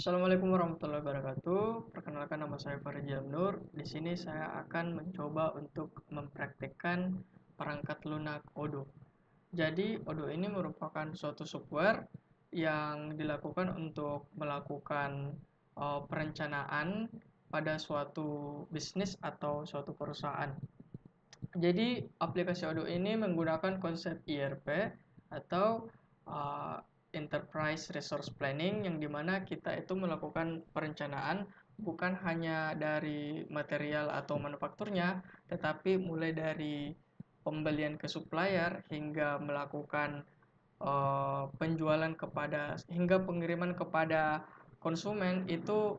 Assalamualaikum warahmatullahi wabarakatuh. Perkenalkan, nama saya Farid Jamnur. Di sini saya akan mencoba untuk mempraktikkan perangkat lunak Odoo. Jadi Odoo ini merupakan suatu software yang dilakukan untuk melakukan perencanaan pada suatu bisnis atau suatu perusahaan. Jadi aplikasi Odoo ini menggunakan konsep ERP atau uh, Enterprise Resource Planning, yang dimana kita itu melakukan perencanaan bukan hanya dari material atau manufakturnya, tetapi mulai dari pembelian ke supplier hingga melakukan penjualan kepada hingga pengiriman kepada konsumen itu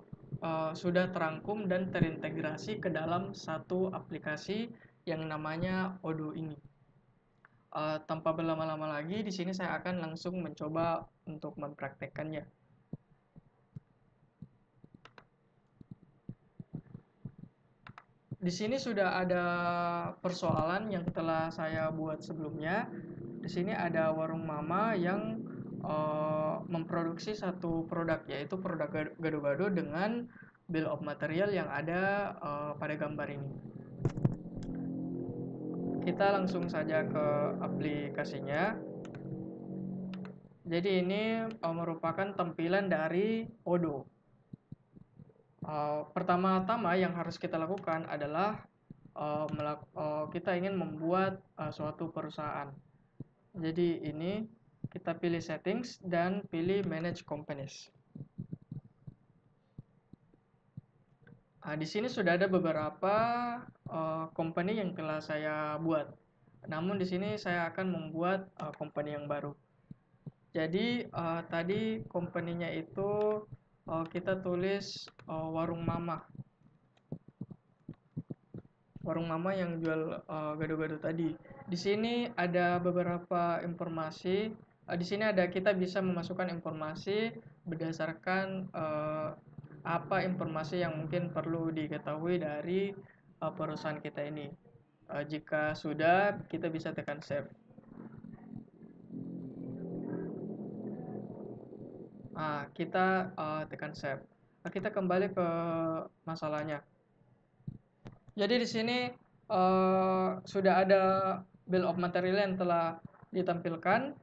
sudah terangkum dan terintegrasi ke dalam satu aplikasi yang namanya Odoo ini. Tanpa berlama-lama lagi, di sini saya akan langsung mencoba untuk mempraktekkannya. Di sini sudah ada persoalan yang telah saya buat sebelumnya. Di sini ada warung mama yang memproduksi satu produk, yaitu produk gado-gado dengan bill of material yang ada pada gambar ini. Kita langsung saja ke aplikasinya. Jadi ini merupakan tampilan dari Odoo. Pertama-tama yang harus kita lakukan adalah kita ingin membuat suatu perusahaan. Jadi ini kita pilih settings dan pilih manage companies. Di sini sudah ada beberapa company yang telah saya buat. Namun di sini saya akan membuat company yang baru. Jadi tadi company-nya itu kita tulis warung mama. Warung mama yang jual gado-gado tadi. Di sini ada beberapa informasi. Di sini ada kita bisa memasukkan informasi berdasarkan apa informasi yang mungkin perlu diketahui dari perusahaan kita ini. Jika sudah, kita bisa tekan save. Kita tekan save. Kita kembali ke masalahnya. Jadi di sini sudah ada bill of material yang telah ditampilkan.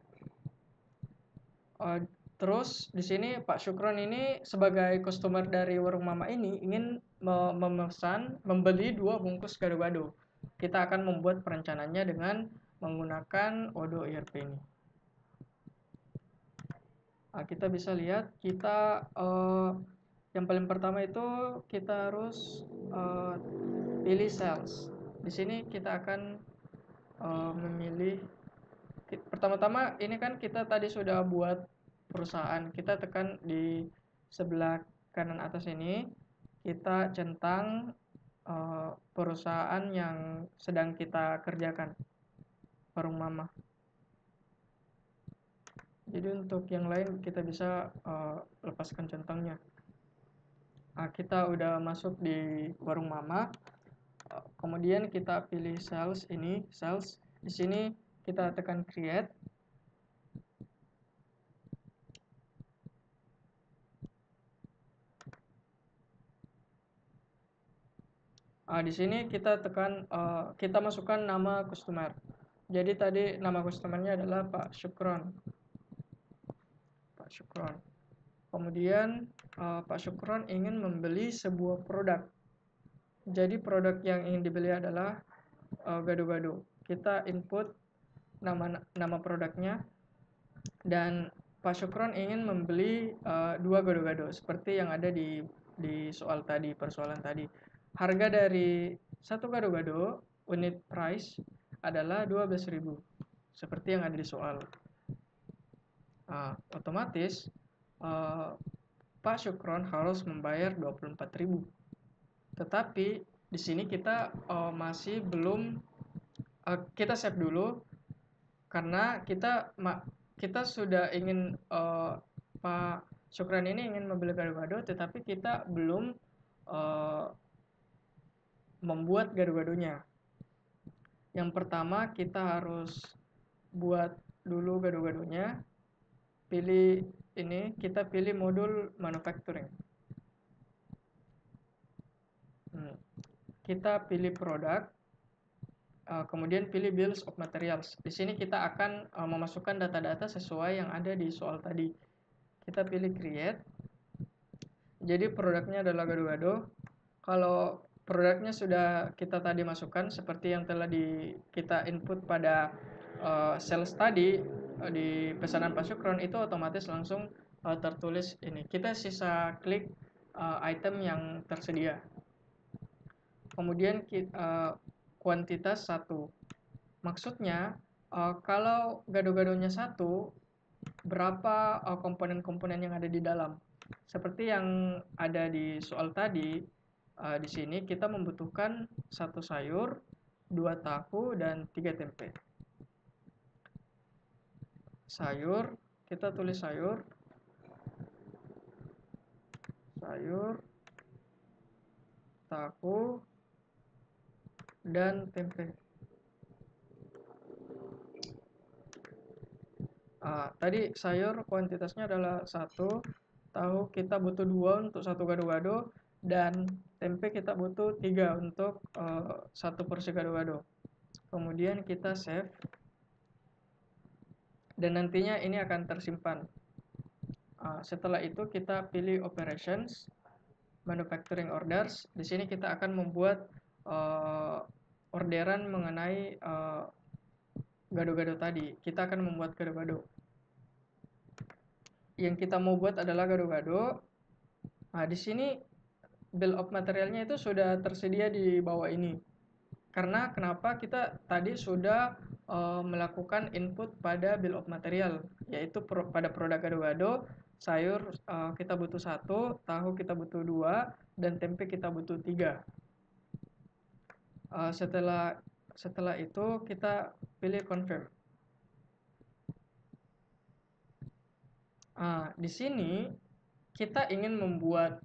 Terus di sini Pak Syukron ini sebagai customer dari warung mama ini ingin memesan membeli 2 bungkus gado-gado. Kita akan membuat perencanaannya dengan menggunakan Odoo ERP ini. Kita bisa lihat kita yang paling pertama itu kita harus pilih sales. Di sini kita akan memilih. Pertama-tama ini kan kita tadi sudah buat perusahaan. Kita tekan di sebelah kanan atas ini, kita centang perusahaan yang sedang kita kerjakan, warung mama. Jadi untuk yang lain kita bisa lepaskan centangnya. Kita udah masuk di warung mama. Kemudian kita pilih sales ini, sales. Di sini kita tekan create. Di sini kita tekan kita masukkan nama customer. Jadi tadi nama customernya adalah Pak Syukron. Pak Syukron. Kemudian Pak Syukron ingin membeli sebuah produk. Jadi produk yang ingin dibeli adalah gado-gado. Kita input nama produknya, dan Pak Syukron ingin membeli 2 gado-gado seperti yang ada di soal tadi, persoalan tadi. Harga dari satu gado-gado unit price adalah 12.000 seperti yang ada di soal. Otomatis Pak Syukron harus membayar 24.000. Tetapi di sini kita masih belum kita save dulu karena kita sudah ingin Pak Syukron ini ingin membeli gado-gado, tetapi kita belum membuat gado-gadonya. Yang pertama kita harus buat dulu gado-gadonya, pilih ini kita pilih modul manufacturing. Kita pilih produk, kemudian pilih bills of materials. Di sini kita akan memasukkan data-data sesuai yang ada di soal tadi. Kita pilih create. Jadi produknya adalah gado-gado. Kalau produknya sudah kita tadi masukkan seperti yang telah kita input pada sales tadi di pesanan Pak Syukron, itu otomatis langsung tertulis ini. Kita sisa klik item yang tersedia. Kemudian kuantitas 1. Maksudnya kalau gado-gadonya 1, berapa komponen-komponen yang ada di dalam. Seperti yang ada di soal tadi, di sini kita membutuhkan 1 sayur, 2 tahu, dan 3 tempe. Sayur, kita tulis sayur, tahu, dan tempe. Tadi sayur kuantitasnya adalah 1, tahu kita butuh 2 untuk 1 gado-gado, dan tempe kita butuh 3 untuk 1 porsi gado-gado. Kemudian kita save, dan nantinya ini akan tersimpan. Setelah itu kita pilih operations, manufacturing orders. Di sini kita akan membuat orderan mengenai gado-gado tadi. Kita akan membuat gado-gado. Yang kita mau buat adalah gado-gado. Di sini bill of materialnya itu sudah tersedia di bawah ini. Karena kenapa kita tadi sudah melakukan input pada bill of material, yaitu pada produk gado-gado, sayur kita butuh 1, tahu kita butuh 2, dan tempe kita butuh 3. Setelah itu kita pilih confirm. Di sini kita ingin membuat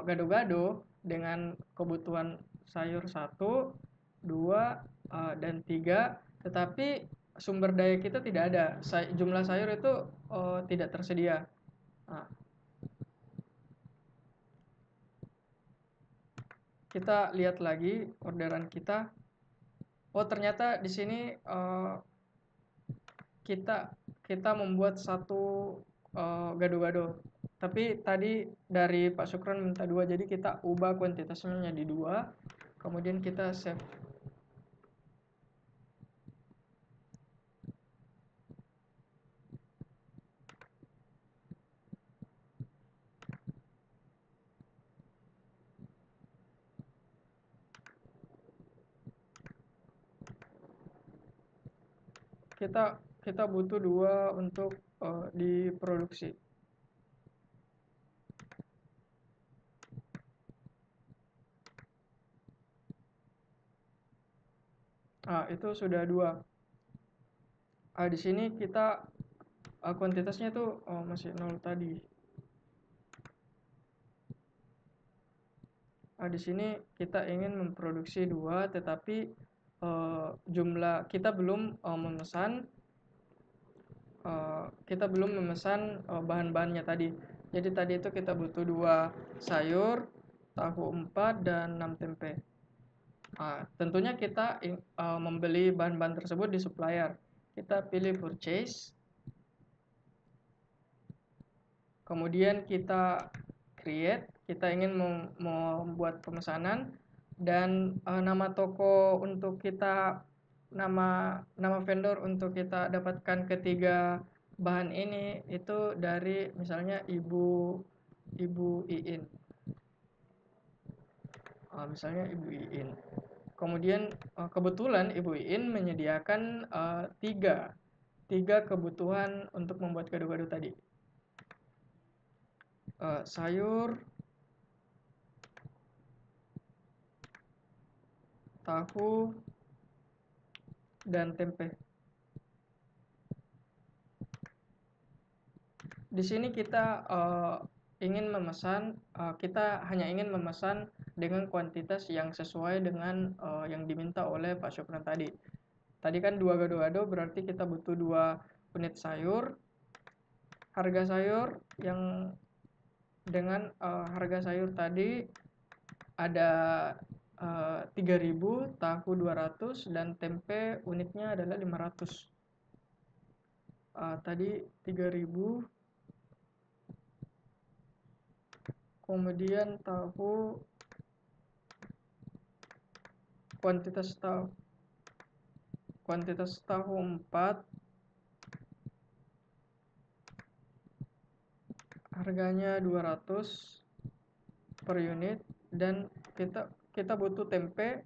gado-gado dengan kebutuhan sayur 1, 2, dan 3, tetapi sumber daya kita tidak ada. Jumlah sayur itu tidak tersedia. Kita lihat lagi orderan kita. Ternyata di sini kita membuat 1 gado-gado. Tapi tadi dari Pak Syukron minta 2, jadi kita ubah kuantitasnya menjadi 2. Kemudian kita save. Kita butuh 2 untuk diproduksi. Itu sudah 2. Di sini kita kuantitasnya itu masih 0 tadi. Di sini kita ingin memproduksi 2, tetapi jumlah kita belum memesan bahan-bahannya tadi. Jadi tadi itu kita butuh 2 sayur, tahu 4, dan 6 tempe. Tentunya kita membeli bahan-bahan tersebut di supplier. Kita pilih purchase, kemudian kita create. Kita ingin membuat pemesanan, dan nama toko untuk kita, nama vendor untuk kita dapatkan ketiga bahan ini itu dari misalnya Ibu Iin. Misalnya Ibu Iin. Kemudian kebetulan Ibu Iin menyediakan 3 kebutuhan untuk membuat gado-gado tadi. Sayur, tahu, dan tempe. Di sini kita kita hanya ingin memesan dengan kuantitas yang sesuai dengan yang diminta oleh Pak Syukran tadi. Tadi kan 2 gado-gado, berarti kita butuh 2 unit sayur, harga sayur yang dengan harga sayur tadi ada 3.000, tahu 200, dan tempe unitnya adalah 500. Tadi 3.000, kemudian tahu, kuantitas tahu 4, harganya 200 per unit, dan kita butuh tempe.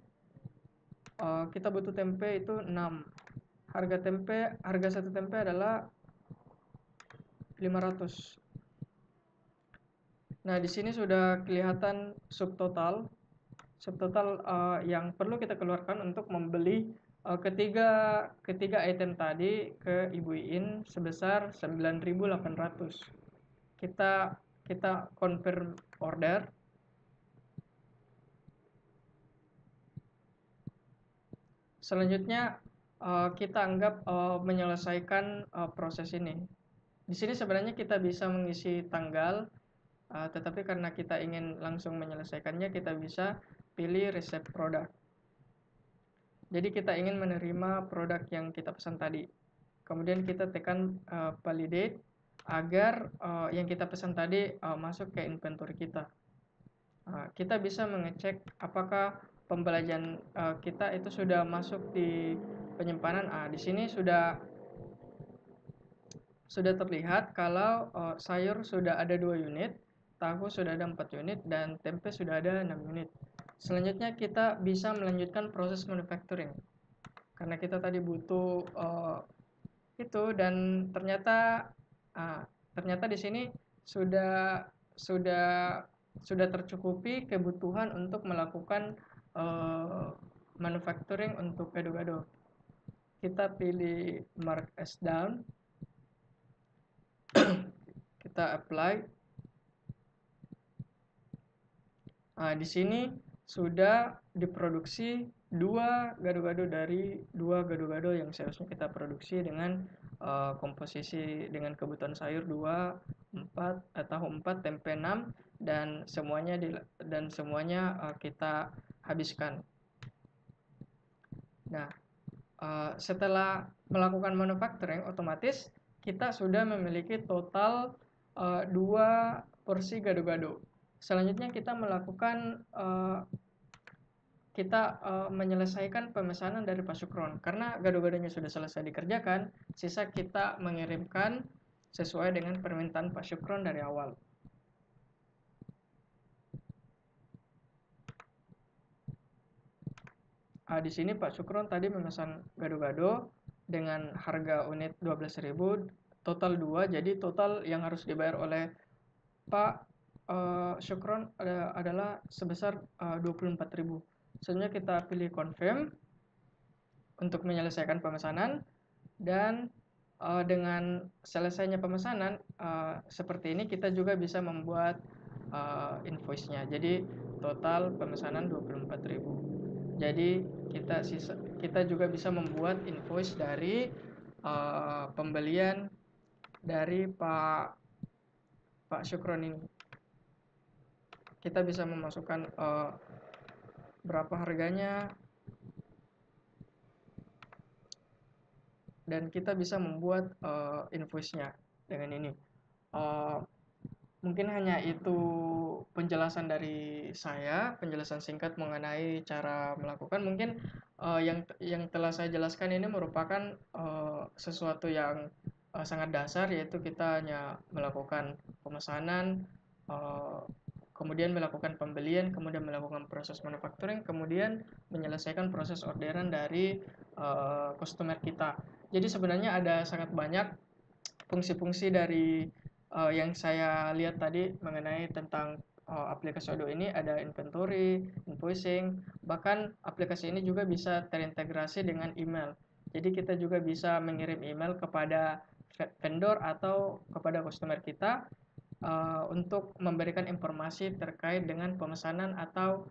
Kita butuh tempe itu 6. Harga satu tempe adalah 500. Nah, di sini sudah kelihatan subtotal yang perlu kita keluarkan untuk membeli ketiga item tadi ke Ibu Iin sebesar 9.800. Kita confirm order. Selanjutnya kita anggap menyelesaikan proses ini. Di sini sebenarnya kita bisa mengisi tanggal, tetapi karena kita ingin langsung menyelesaikannya, kita bisa pilih resep produk. Jadi kita ingin menerima produk yang kita pesan tadi. Kemudian kita tekan validate agar yang kita pesan tadi masuk ke inventory kita. Kita bisa mengecek apakah pembelajaran kita itu sudah masuk di penyimpanan. Di sini sudah terlihat kalau sayur sudah ada 2 unit, tahu sudah ada 4 unit, dan tempe sudah ada 6 unit. Selanjutnya kita bisa melanjutkan proses manufacturing. Karena kita tadi butuh itu, dan ternyata di sini sudah tercukupi kebutuhan untuk melakukan manufacturing untuk gado-gado. Kita pilih mark as down. Kita apply. Di sini sudah diproduksi 2 gado-gado dari 2 gado-gado yang seharusnya kita produksi dengan komposisi dengan kebutuhan sayur 2, 4, tahu 4, tempe 6, dan semuanya kita habiskan. Nah, setelah melakukan manufacturing, otomatis kita sudah memiliki total 2 porsi gado-gado. Selanjutnya kita menyelesaikan pemesanan dari Pak Syukron. Karena gado-gadonya sudah selesai dikerjakan, sisa kita mengirimkan sesuai dengan permintaan Pak Syukron dari awal. Di sini Pak Syukron tadi memesan gado-gado dengan harga unit 12.000, total 2, jadi total yang harus dibayar oleh Pak Syukron adalah sebesar 24.000. Selanjutnya kita pilih confirm untuk menyelesaikan pemesanan, dan dengan selesainya pemesanan seperti ini, kita juga bisa membuat invoice-nya. Jadi total pemesanan 24.000. Jadi kita juga bisa membuat invoice dari pembelian dari Pak Syukron ini. Kita bisa memasukkan berapa harganya, dan kita bisa membuat invoice-nya dengan ini. Mungkin hanya itu penjelasan dari saya, penjelasan singkat mengenai cara melakukan. Mungkin yang telah saya jelaskan ini merupakan sesuatu yang sangat dasar, yaitu kita hanya melakukan pemesanan, kemudian melakukan pembelian, kemudian melakukan proses manufacturing, kemudian menyelesaikan proses orderan dari customer kita. Jadi sebenarnya ada sangat banyak fungsi-fungsi dari yang saya lihat tadi mengenai tentang aplikasi Odoo ini. Ada inventory, invoicing, bahkan aplikasi ini juga bisa terintegrasi dengan email. Jadi kita juga bisa mengirim email kepada vendor atau kepada customer kita untuk memberikan informasi terkait dengan pemesanan atau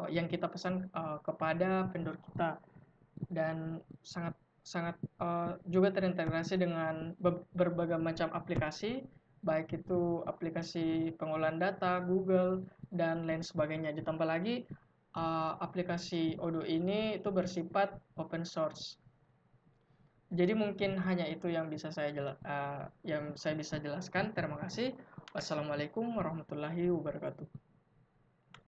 yang kita pesan kepada vendor kita. Dan juga terintegrasi dengan berbagai macam aplikasi, baik itu aplikasi pengolahan data, Google, dan lain sebagainya. Ditambah lagi aplikasi Odoo ini itu bersifat open source. Jadi mungkin hanya itu yang yang saya bisa jelaskan. Terima kasih. Wassalamualaikum warahmatullahi wabarakatuh.